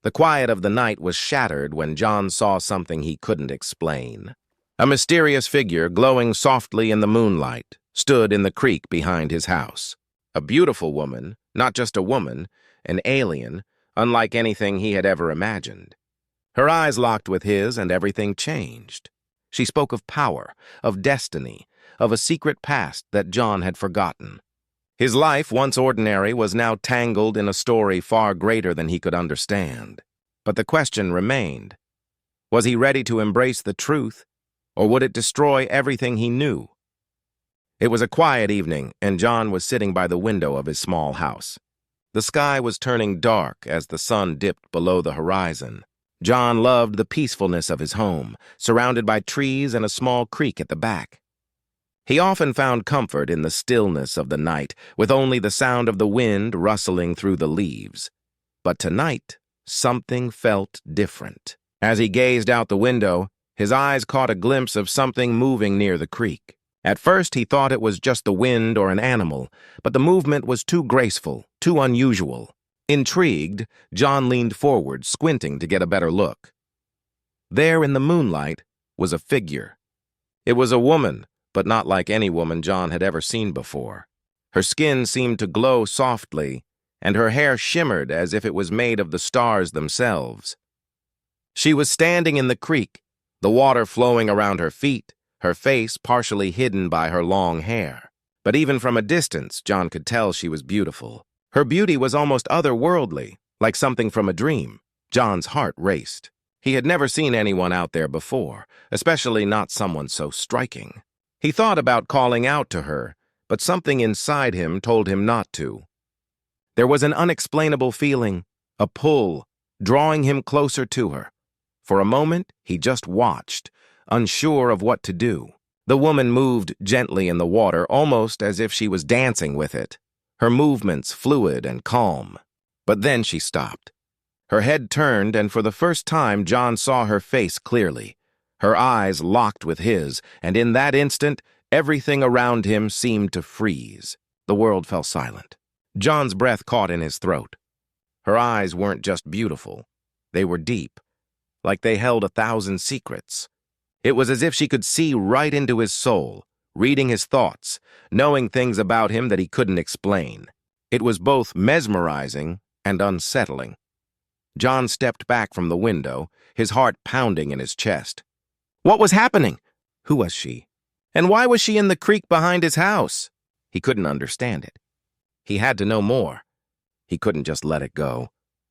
The quiet of the night was shattered when John saw something he couldn't explain. A mysterious figure, glowing softly in the moonlight, stood in the creek behind his house. A beautiful woman, not just a woman, an alien, unlike anything he had ever imagined. Her eyes locked with his, and everything changed. She spoke of power, of destiny, of a secret past that John had forgotten. His life, once ordinary, was now tangled in a story far greater than he could understand. But the question remained. Was he ready to embrace the truth, or would it destroy everything he knew? It was a quiet evening, and John was sitting by the window of his small house. The sky was turning dark as the sun dipped below the horizon. John loved the peacefulness of his home, surrounded by trees and a small creek at the back. He often found comfort in the stillness of the night, with only the sound of the wind rustling through the leaves. But tonight, something felt different. As he gazed out the window, his eyes caught a glimpse of something moving near the creek. At first, he thought it was just the wind or an animal, but the movement was too graceful, too unusual. Intrigued, John leaned forward, squinting to get a better look. There in the moonlight was a figure. It was a woman, but not like any woman John had ever seen before. Her skin seemed to glow softly, and her hair shimmered as if it was made of the stars themselves. She was standing in the creek, the water flowing around her feet, her face partially hidden by her long hair. But even from a distance, John could tell she was beautiful. Her beauty was almost otherworldly, like something from a dream. John's heart raced. He had never seen anyone out there before, especially not someone so striking. He thought about calling out to her, but something inside him told him not to. There was an unexplainable feeling, a pull, drawing him closer to her. For a moment, he just watched, unsure of what to do. The woman moved gently in the water, almost as if she was dancing with it, her movements fluid and calm. But then she stopped. Her head turned, and for the first time, John saw her face clearly. Her eyes locked with his, and in that instant, everything around him seemed to freeze. The world fell silent. John's breath caught in his throat. Her eyes weren't just beautiful. They were deep, like they held 1,000 secrets. It was as if she could see right into his soul, reading his thoughts, knowing things about him that he couldn't explain. It was both mesmerizing and unsettling. John stepped back from the window, his heart pounding in his chest. What was happening? Who was she? And why was she in the creek behind his house? He couldn't understand it. He had to know more. He couldn't just let it go.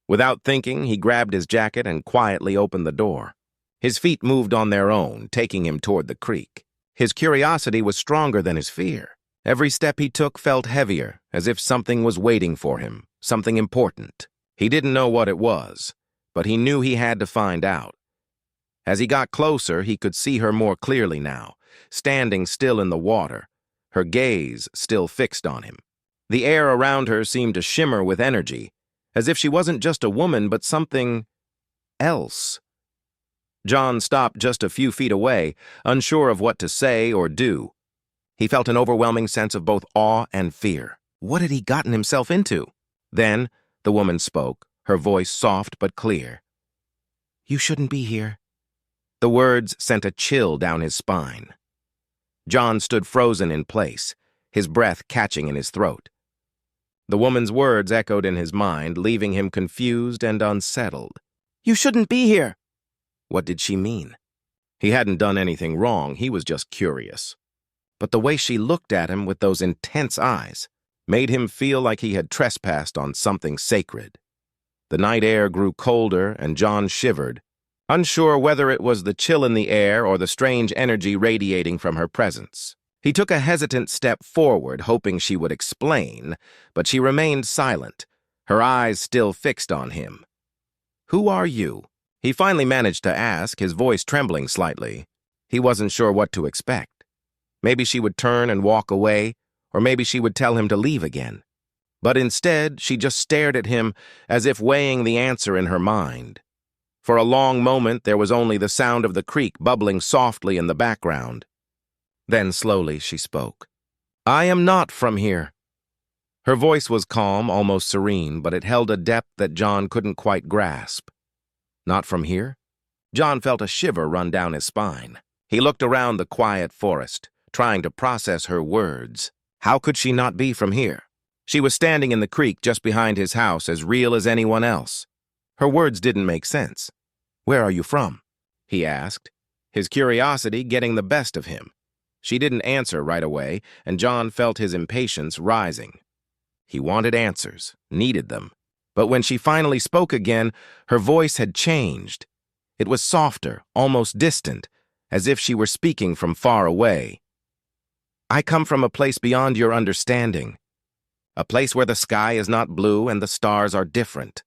Without thinking, he grabbed his jacket and quietly opened the door. His feet moved on their own, taking him toward the creek. His curiosity was stronger than his fear. Every step he took felt heavier, as if something was waiting for him, something important. He didn't know what it was, but he knew he had to find out. As he got closer, he could see her more clearly now, standing still in the water, her gaze still fixed on him. The air around her seemed to shimmer with energy, as if she wasn't just a woman but something else. John stopped just a few feet away, unsure of what to say or do. He felt an overwhelming sense of both awe and fear. What had he gotten himself into? Then the woman spoke, her voice soft but clear. You shouldn't be here. The words sent a chill down his spine. John stood frozen in place, his breath catching in his throat. The woman's words echoed in his mind, leaving him confused and unsettled. You shouldn't be here. What did she mean? He hadn't done anything wrong, he was just curious. But the way she looked at him with those intense eyes made him feel like he had trespassed on something sacred. The night air grew colder, and John shivered, unsure whether it was the chill in the air or the strange energy radiating from her presence. He took a hesitant step forward, hoping she would explain, but she remained silent, her eyes still fixed on him. Who are you? He finally managed to ask, his voice trembling slightly. He wasn't sure what to expect. Maybe she would turn and walk away, or maybe she would tell him to leave again. But instead, she just stared at him as if weighing the answer in her mind. For a long moment, there was only the sound of the creek bubbling softly in the background. Then slowly she spoke. I am not from here. Her voice was calm, almost serene, but it held a depth that John couldn't quite grasp. Not from here? John felt a shiver run down his spine. He looked around the quiet forest, trying to process her words. How could she not be from here? She was standing in the creek just behind his house, as real as anyone else. Her words didn't make sense. "Where are you from?" he asked, his curiosity getting the best of him. She didn't answer right away, and John felt his impatience rising. He wanted answers, needed them. But when she finally spoke again, her voice had changed. It was softer, almost distant, as if she were speaking from far away. "I come from a place beyond your understanding. A place where the sky is not blue and the stars are different."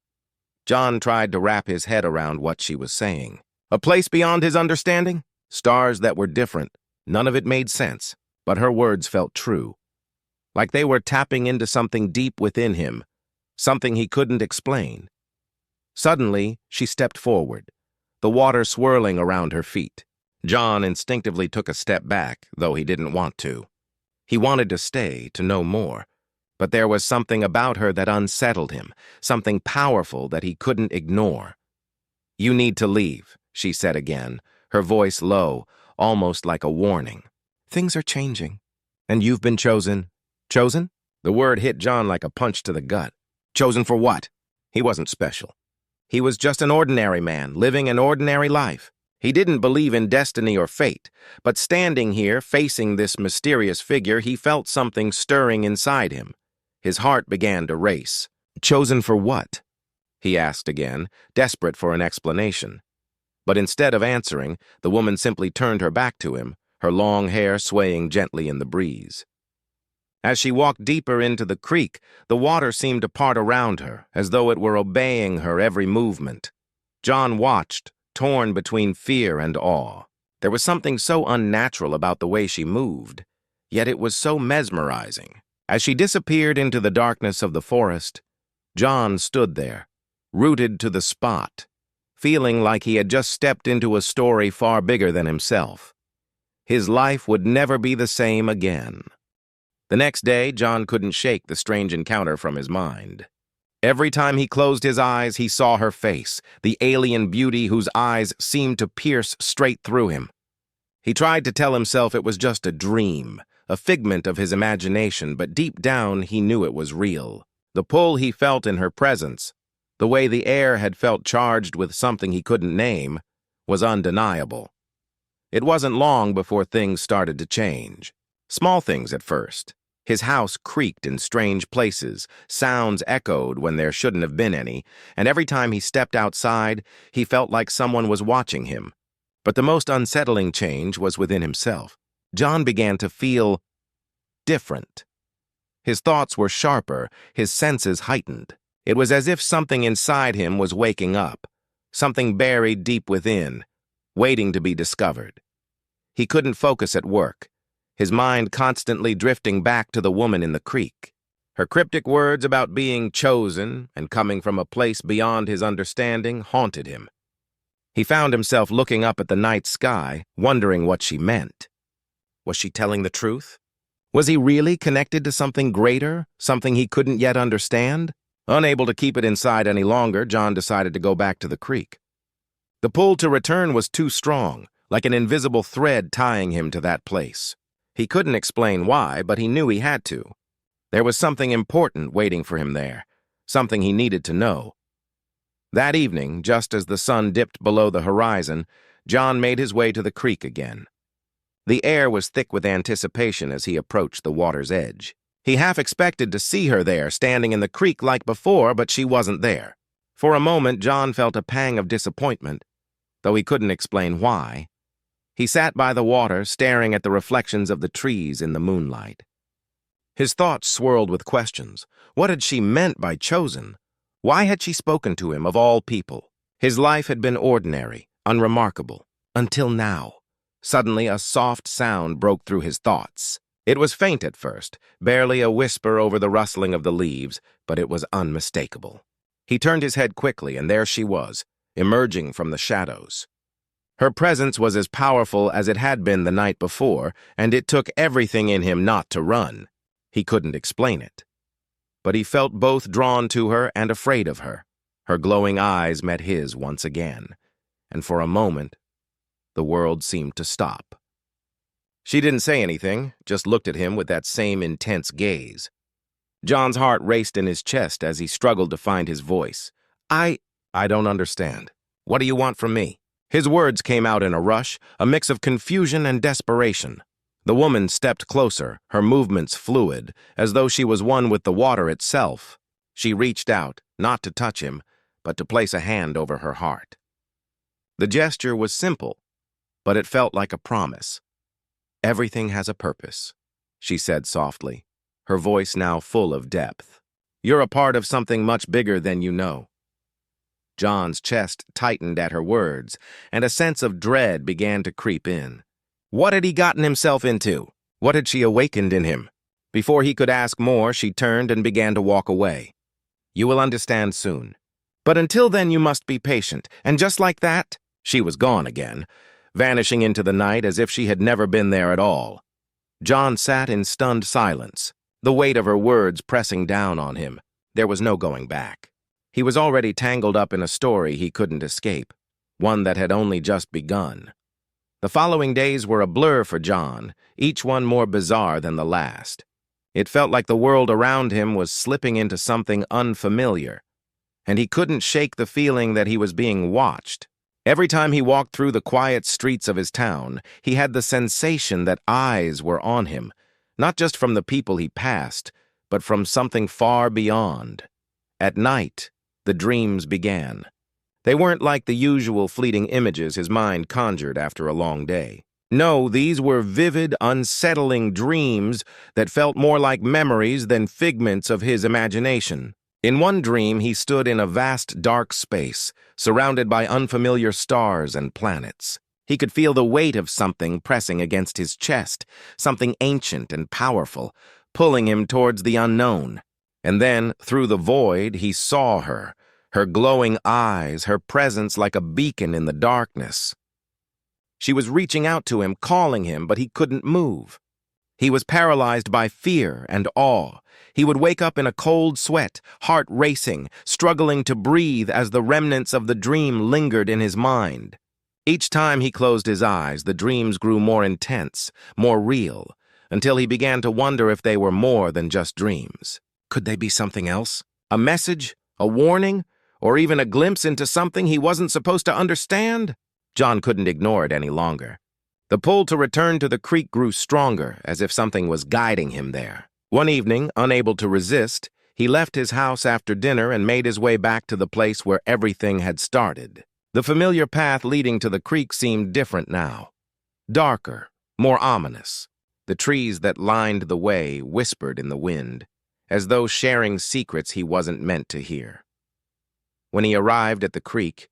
John tried to wrap his head around what she was saying. A place beyond his understanding? Stars that were different. None of it made sense, but her words felt true. Like they were tapping into something deep within him, something he couldn't explain. Suddenly, she stepped forward, the water swirling around her feet. John instinctively took a step back, though he didn't want to. He wanted to stay, to know more. But there was something about her that unsettled him, something powerful that he couldn't ignore. "You need to leave," she said again, her voice low, almost like a warning. "Things are changing. And you've been chosen." "Chosen?" The word hit John like a punch to the gut. Chosen for what? He wasn't special. He was just an ordinary man, living an ordinary life. He didn't believe in destiny or fate, but standing here, facing this mysterious figure, he felt something stirring inside him. His heart began to race. "Chosen for what?" he asked again, desperate for an explanation. But instead of answering, the woman simply turned her back to him, her long hair swaying gently in the breeze. As she walked deeper into the creek, the water seemed to part around her, as though it were obeying her every movement. John watched, torn between fear and awe. There was something so unnatural about the way she moved, yet it was so mesmerizing. As she disappeared into the darkness of the forest, John stood there, rooted to the spot, feeling like he had just stepped into a story far bigger than himself. His life would never be the same again. The next day, John couldn't shake the strange encounter from his mind. Every time he closed his eyes, he saw her face, the alien beauty whose eyes seemed to pierce straight through him. He tried to tell himself it was just a dream, a figment of his imagination, but deep down he knew it was real. The pull he felt in her presence, the way the air had felt charged with something he couldn't name, was undeniable. It wasn't long before things started to change. Small things at first. His house creaked in strange places, sounds echoed when there shouldn't have been any, and every time he stepped outside, he felt like someone was watching him. But the most unsettling change was within himself. John began to feel different. His thoughts were sharper, his senses heightened. It was as if something inside him was waking up, something buried deep within, waiting to be discovered. He couldn't focus at work, his mind constantly drifting back to the woman in the creek. Her cryptic words about being chosen and coming from a place beyond his understanding haunted him. He found himself looking up at the night sky, wondering what she meant. Was she telling the truth? Was he really connected to something greater, something he couldn't yet understand? Unable to keep it inside any longer, John decided to go back to the creek. The pull to return was too strong, like an invisible thread tying him to that place. He couldn't explain why, but he knew he had to. There was something important waiting for him there, something he needed to know. That evening, just as the sun dipped below the horizon, John made his way to the creek again. The air was thick with anticipation as he approached the water's edge. He half expected to see her there, standing in the creek like before, but she wasn't there. For a moment, John felt a pang of disappointment, though he couldn't explain why. He sat by the water, staring at the reflections of the trees in the moonlight. His thoughts swirled with questions. What had she meant by chosen? Why had she spoken to him of all people? His life had been ordinary, unremarkable, until now. Suddenly, a soft sound broke through his thoughts. It was faint at first, barely a whisper over the rustling of the leaves, but it was unmistakable. He turned his head quickly, and there she was, emerging from the shadows. Her presence was as powerful as it had been the night before, and it took everything in him not to run. He couldn't explain it. But he felt both drawn to her and afraid of her. Her glowing eyes met his once again, and for a moment, the world seemed to stop. She didn't say anything, just looked at him with that same intense gaze. John's heart raced in his chest as he struggled to find his voice. I don't understand. What do you want from me?" His words came out in a rush, a mix of confusion and desperation. The woman stepped closer, her movements fluid, as though she was one with the water itself. She reached out, not to touch him, but to place a hand over her heart. The gesture was simple, but it felt like a promise. "Everything has a purpose," she said softly, her voice now full of depth. "You're a part of something much bigger than you know." John's chest tightened at her words, and a sense of dread began to creep in. What had he gotten himself into? What had she awakened in him? Before he could ask more, she turned and began to walk away. "You will understand soon. But until then you must be patient." And just like that, she was gone again, vanishing into the night as if she had never been there at all. John sat in stunned silence, the weight of her words pressing down on him. There was no going back. He was already tangled up in a story he couldn't escape, one that had only just begun. The following days were a blur for John, each one more bizarre than the last. It felt like the world around him was slipping into something unfamiliar, and he couldn't shake the feeling that he was being watched. Every time he walked through the quiet streets of his town, he had the sensation that eyes were on him, not just from the people he passed, but from something far beyond. At night, the dreams began. They weren't like the usual fleeting images his mind conjured after a long day. No, these were vivid, unsettling dreams that felt more like memories than figments of his imagination. In one dream, he stood in a vast, dark space, surrounded by unfamiliar stars and planets. He could feel the weight of something pressing against his chest, something ancient and powerful, pulling him towards the unknown. And then, through the void, he saw her, her glowing eyes, her presence like a beacon in the darkness. She was reaching out to him, calling him, but he couldn't move. He was paralyzed by fear and awe. He would wake up in a cold sweat, heart racing, struggling to breathe as the remnants of the dream lingered in his mind. Each time he closed his eyes, the dreams grew more intense, more real, until he began to wonder if they were more than just dreams. Could they be something else? A message? A warning? Or even a glimpse into something he wasn't supposed to understand? John couldn't ignore it any longer. The pull to return to the creek grew stronger, as if something was guiding him there. One evening, unable to resist, he left his house after dinner and made his way back to the place where everything had started. The familiar path leading to the creek seemed different now. Darker, more ominous. The trees that lined the way whispered in the wind, as though sharing secrets he wasn't meant to hear. When he arrived at the creek,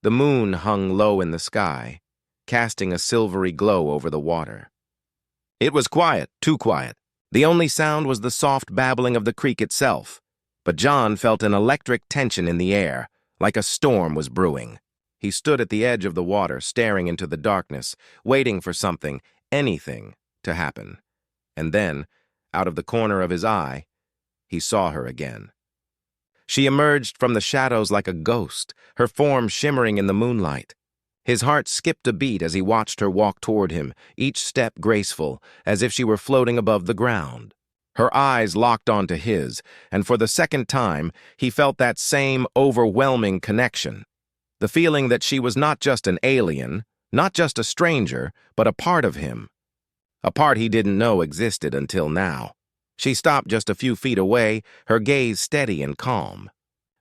the moon hung low in the sky, casting a silvery glow over the water. It was quiet, too quiet. The only sound was the soft babbling of the creek itself, but John felt an electric tension in the air, like a storm was brewing. He stood at the edge of the water, staring into the darkness, waiting for something, anything, to happen. And then, out of the corner of his eye, he saw her again. She emerged from the shadows like a ghost, her form shimmering in the moonlight. His heart skipped a beat as he watched her walk toward him, each step graceful, as if she were floating above the ground. Her eyes locked onto his, and for the second time, he felt that same overwhelming connection. The feeling that she was not just an alien, not just a stranger, but a part of him. A part he didn't know existed until now. She stopped just a few feet away, her gaze steady and calm.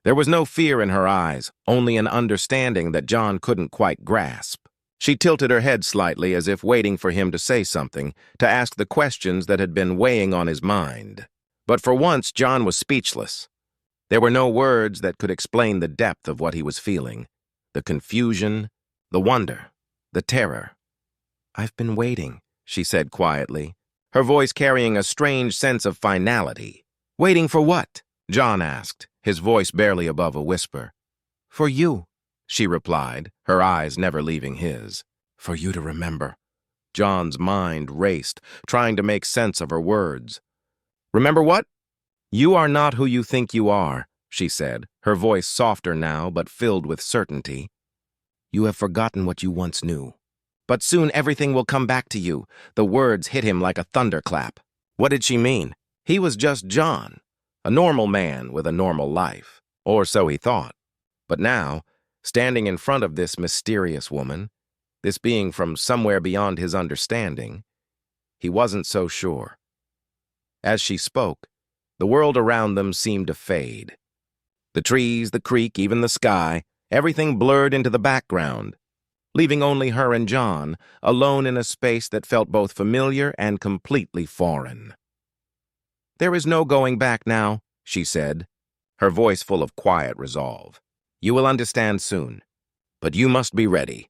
There was no fear in her eyes, only an understanding that John couldn't quite grasp. She tilted her head slightly as if waiting for him to say something, to ask the questions that had been weighing on his mind. But for once, John was speechless. There were no words that could explain the depth of what he was feeling. The confusion, the wonder, the terror. "I've been waiting," she said quietly, her voice carrying a strange sense of finality. "Waiting for what?" John asked, his voice barely above a whisper. "For you," she replied, her eyes never leaving his. "For you to remember." John's mind raced, trying to make sense of her words. "Remember what?" "You are not who you think you are," she said, her voice softer now but filled with certainty. "You have forgotten what you once knew. But soon everything will come back to you." The words hit him like a thunderclap. What did she mean? He was just John, a normal man with a normal life. Or so he thought. But now, standing in front of this mysterious woman, this being from somewhere beyond his understanding, he wasn't so sure. As she spoke, the world around them seemed to fade. The trees, the creek, even the sky, everything blurred into the background, leaving only her and John, alone in a space that felt both familiar and completely foreign. "There is no going back now," she said, her voice full of quiet resolve. "You will understand soon, but you must be ready."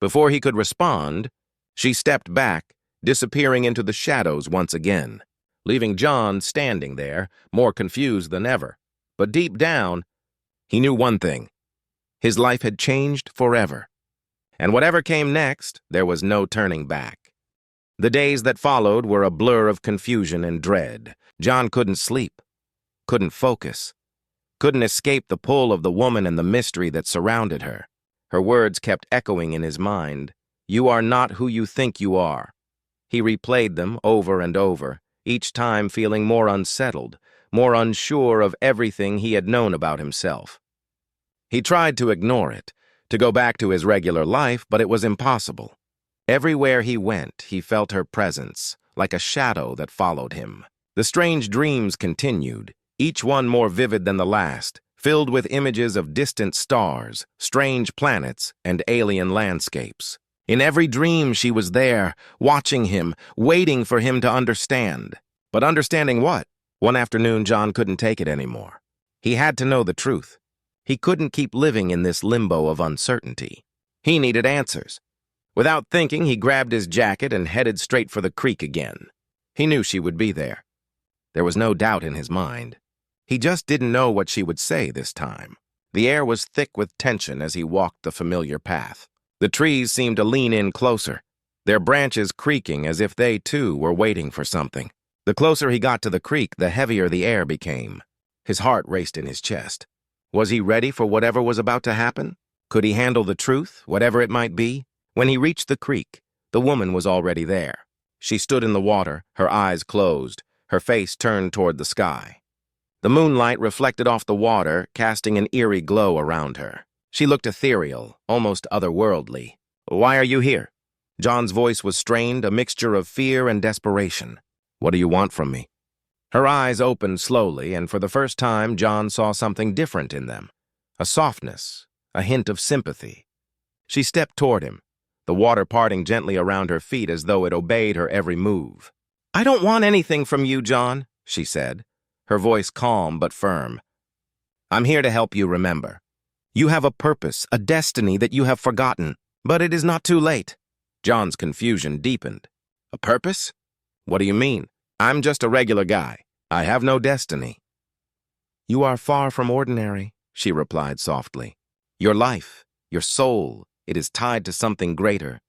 Before he could respond, she stepped back, disappearing into the shadows once again, leaving John standing there, more confused than ever. But deep down, he knew one thing. His life had changed forever. And whatever came next, there was no turning back. The days that followed were a blur of confusion and dread. John couldn't sleep, couldn't focus, couldn't escape the pull of the woman and the mystery that surrounded her. Her words kept echoing in his mind. "You are not who you think you are." He replayed them over and over, each time feeling more unsettled, more unsure of everything he had known about himself. He tried to ignore it, to go back to his regular life, but it was impossible. Everywhere he went, he felt her presence, like a shadow that followed him. The strange dreams continued, each one more vivid than the last, filled with images of distant stars, strange planets, and alien landscapes. In every dream she was there, watching him, waiting for him to understand. But understanding what? One afternoon, John couldn't take it anymore. He had to know the truth. He couldn't keep living in this limbo of uncertainty. He needed answers. Without thinking, he grabbed his jacket and headed straight for the creek again. He knew she would be there. There was no doubt in his mind. He just didn't know what she would say this time. The air was thick with tension as he walked the familiar path. The trees seemed to lean in closer, their branches creaking as if they, too, were waiting for something. The closer he got to the creek, the heavier the air became. His heart raced in his chest. Was he ready for whatever was about to happen? Could he handle the truth, whatever it might be? When he reached the creek, the woman was already there. She stood in the water, her eyes closed, her face turned toward the sky. The moonlight reflected off the water, casting an eerie glow around her. She looked ethereal, almost otherworldly. "Why are you here?" John's voice was strained, a mixture of fear and desperation. "What do you want from me?" Her eyes opened slowly, and for the first time, John saw something different in them. A softness, a hint of sympathy. She stepped toward him, the water parting gently around her feet as though it obeyed her every move. "I don't want anything from you, John," she said, her voice calm but firm. "I'm here to help you remember. You have a purpose, a destiny that you have forgotten, but it is not too late." John's confusion deepened. "A purpose? What do you mean? I'm just a regular guy. I have no destiny." "You are far from ordinary," she replied softly. "Your life, your soul, it is tied to something greater,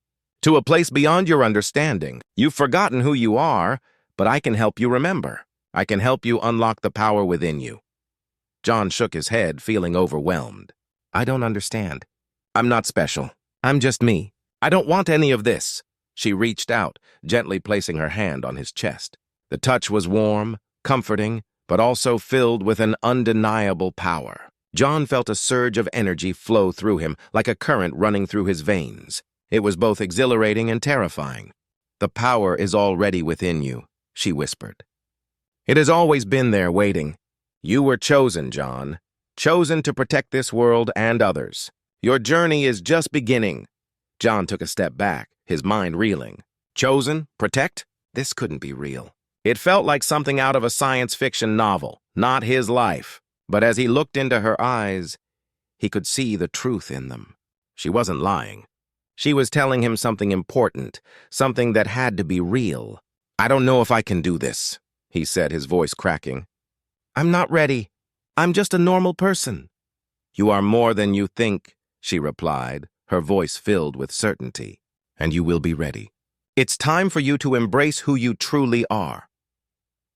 to a place beyond your understanding. You've forgotten who you are, but I can help you remember. I can help you unlock the power within you." John shook his head, feeling overwhelmed. "I don't understand. I'm not special. I'm just me. I don't want any of this." She reached out, gently placing her hand on his chest. The touch was warm, comforting, but also filled with an undeniable power. John felt a surge of energy flow through him, like a current running through his veins. It was both exhilarating and terrifying. "The power is already within you," she whispered. "It has always been there waiting. You were chosen, John. Chosen to protect this world and others. Your journey is just beginning." John took a step back, his mind reeling. Chosen? Protect? This couldn't be real. It felt like something out of a science fiction novel, not his life. But as he looked into her eyes, he could see the truth in them. She wasn't lying. She was telling him something important, something that had to be real. "I don't know if I can do this," he said, his voice cracking. "I'm not ready. I'm just a normal person." "You are more than you think," she replied, her voice filled with certainty. "And you will be ready. It's time for you to embrace who you truly are."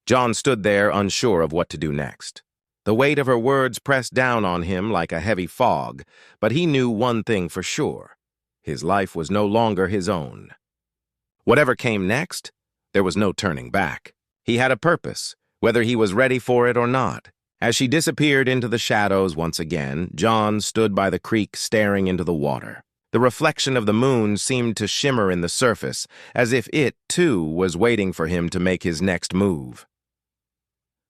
John stood there, unsure of what to do next. The weight of her words pressed down on him like a heavy fog, but he knew one thing for sure. His life was no longer his own. Whatever came next, there was no turning back. He had a purpose, whether he was ready for it or not. As she disappeared into the shadows once again, John stood by the creek staring into the water. The reflection of the moon seemed to shimmer in the surface, as if it, too, was waiting for him to make his next move.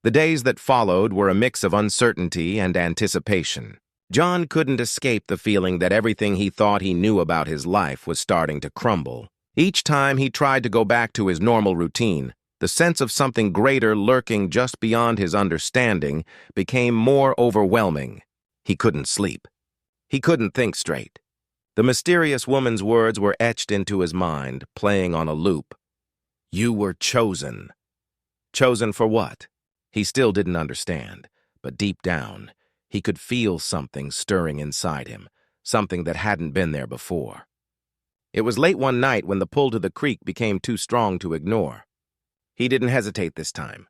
The days that followed were a mix of uncertainty and anticipation. John couldn't escape the feeling that everything he thought he knew about his life was starting to crumble. Each time he tried to go back to his normal routine, the sense of something greater lurking just beyond his understanding became more overwhelming. He couldn't sleep. He couldn't think straight. The mysterious woman's words were etched into his mind, playing on a loop. You were chosen. Chosen for what? He still didn't understand, but deep down, he could feel something stirring inside him, something that hadn't been there before. It was late one night when the pull to the creek became too strong to ignore. He didn't hesitate this time.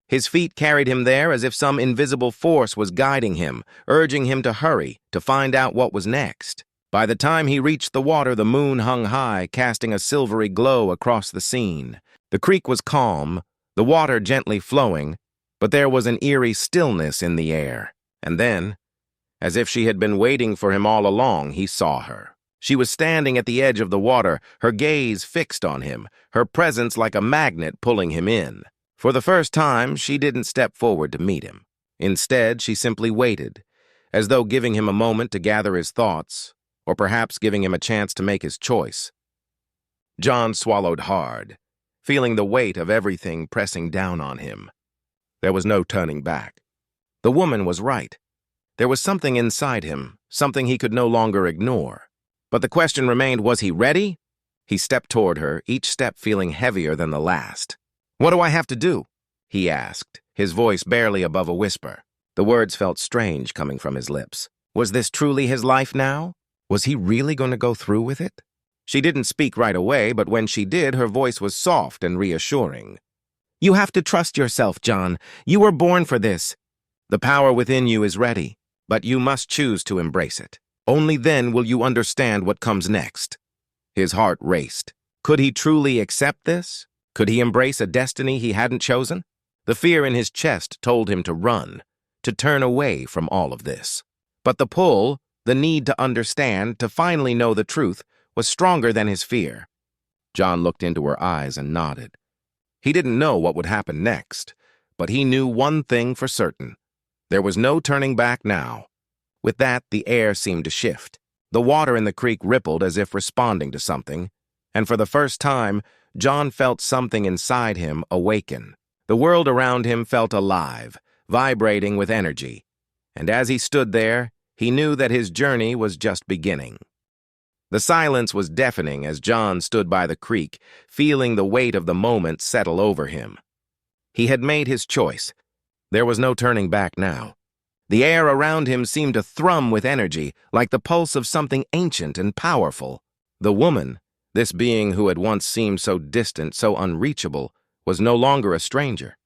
His feet carried him there as if some invisible force was guiding him, urging him to hurry, to find out what was next. By the time he reached the water, the moon hung high, casting a silvery glow across the scene. The creek was calm, the water gently flowing, but there was an eerie stillness in the air. And then, as if she had been waiting for him all along, he saw her. She was standing at the edge of the water, her gaze fixed on him, her presence like a magnet pulling him in. For the first time, she didn't step forward to meet him. Instead, she simply waited, as though giving him a moment to gather his thoughts, or perhaps giving him a chance to make his choice. John swallowed hard, feeling the weight of everything pressing down on him. There was no turning back. The woman was right. There was something inside him, something he could no longer ignore. But the question remained, was he ready? He stepped toward her, each step feeling heavier than the last. What do I have to do? He asked, his voice barely above a whisper. The words felt strange coming from his lips. Was this truly his life now? Was he really going to go through with it? She didn't speak right away, but when she did, her voice was soft and reassuring. You have to trust yourself, John. You were born for this. The power within you is ready, but you must choose to embrace it. Only then will you understand what comes next. His heart raced. Could he truly accept this? Could he embrace a destiny he hadn't chosen? The fear in his chest told him to run, to turn away from all of this. But the pull, the need to understand, to finally know the truth, was stronger than his fear. John looked into her eyes and nodded. He didn't know what would happen next, but he knew one thing for certain. There was no turning back now. With that, the air seemed to shift. The water in the creek rippled as if responding to something, and for the first time, John felt something inside him awaken. The world around him felt alive, vibrating with energy, and as he stood there, he knew that his journey was just beginning. The silence was deafening as John stood by the creek, feeling the weight of the moment settle over him. He had made his choice. There was no turning back now. The air around him seemed to thrum with energy, like the pulse of something ancient and powerful. The woman, this being who had once seemed so distant, so unreachable, was no longer a stranger.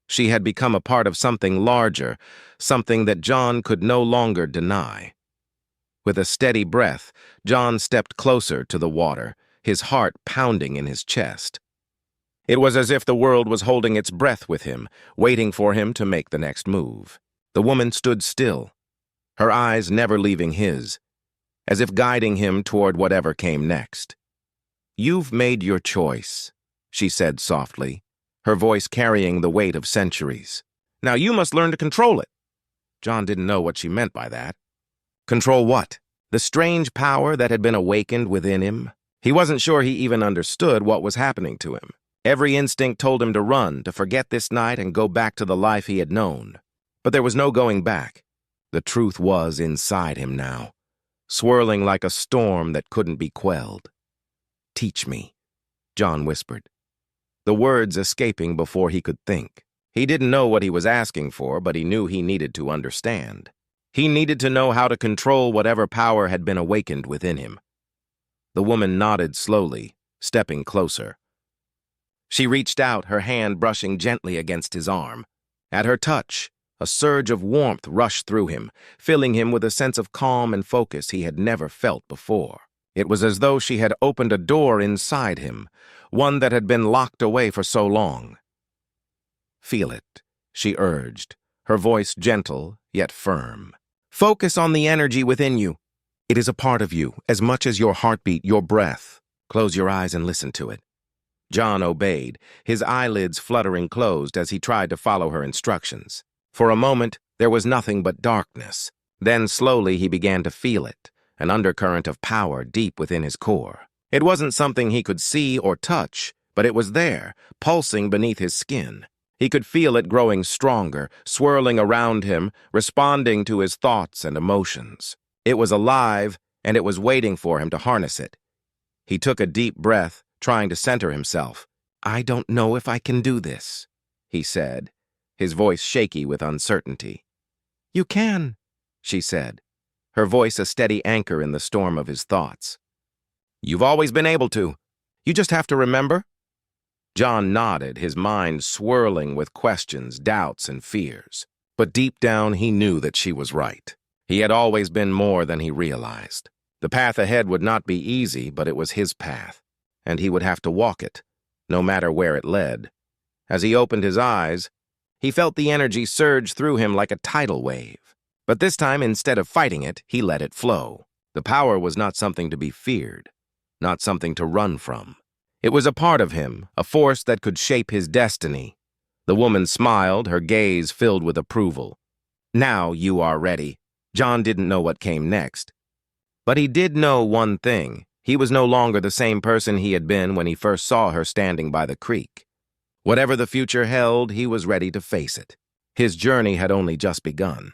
She had become a part of something larger, something that John could no longer deny. With a steady breath, John stepped closer to the water, his heart pounding in his chest. It was as if the world was holding its breath with him, waiting for him to make the next move. The woman stood still, her eyes never leaving his, as if guiding him toward whatever came next. You've made your choice, she said softly, her voice carrying the weight of centuries. Now you must learn to control it. John didn't know what she meant by that. Control what? The strange power that had been awakened within him? He wasn't sure he even understood what was happening to him. Every instinct told him to run, to forget this night and go back to the life he had known. But there was no going back. The truth was inside him now, swirling like a storm that couldn't be quelled. Teach me, John whispered, the words escaping before he could think. He didn't know what he was asking for, but he knew he needed to understand. He needed to know how to control whatever power had been awakened within him. The woman nodded slowly, stepping closer. She reached out, her hand brushing gently against his arm. At her touch, A surge of warmth rushed through him, filling him with a sense of calm and focus he had never felt before. It was as though she had opened a door inside him, one that had been locked away for so long. "Feel it," she urged, her voice gentle yet firm. "Focus on the energy within you. It is a part of you, as much as your heartbeat, your breath. Close your eyes and listen to it." John obeyed, his eyelids fluttering closed as he tried to follow her instructions. For a moment, there was nothing but darkness. Then slowly he began to feel it, an undercurrent of power deep within his core. It wasn't something he could see or touch, but it was there, pulsing beneath his skin. He could feel it growing stronger, swirling around him, responding to his thoughts and emotions. It was alive, and it was waiting for him to harness it. He took a deep breath, trying to center himself. "I don't know if I can do this," he said, his voice shaky with uncertainty. "You can," she said, her voice a steady anchor in the storm of his thoughts. "You've always been able to. You just have to remember." John nodded, his mind swirling with questions, doubts, and fears. But deep down, he knew that she was right. He had always been more than he realized. The path ahead would not be easy, but it was his path, and he would have to walk it, no matter where it led. As he opened his eyes, he felt the energy surge through him like a tidal wave. But this time, instead of fighting it, he let it flow. The power was not something to be feared, not something to run from. It was a part of him, a force that could shape his destiny. The woman smiled, her gaze filled with approval. "Now you are ready." John didn't know what came next. But he did know one thing. He was no longer the same person he had been when he first saw her standing by the creek. Whatever the future held, he was ready to face it. His journey had only just begun.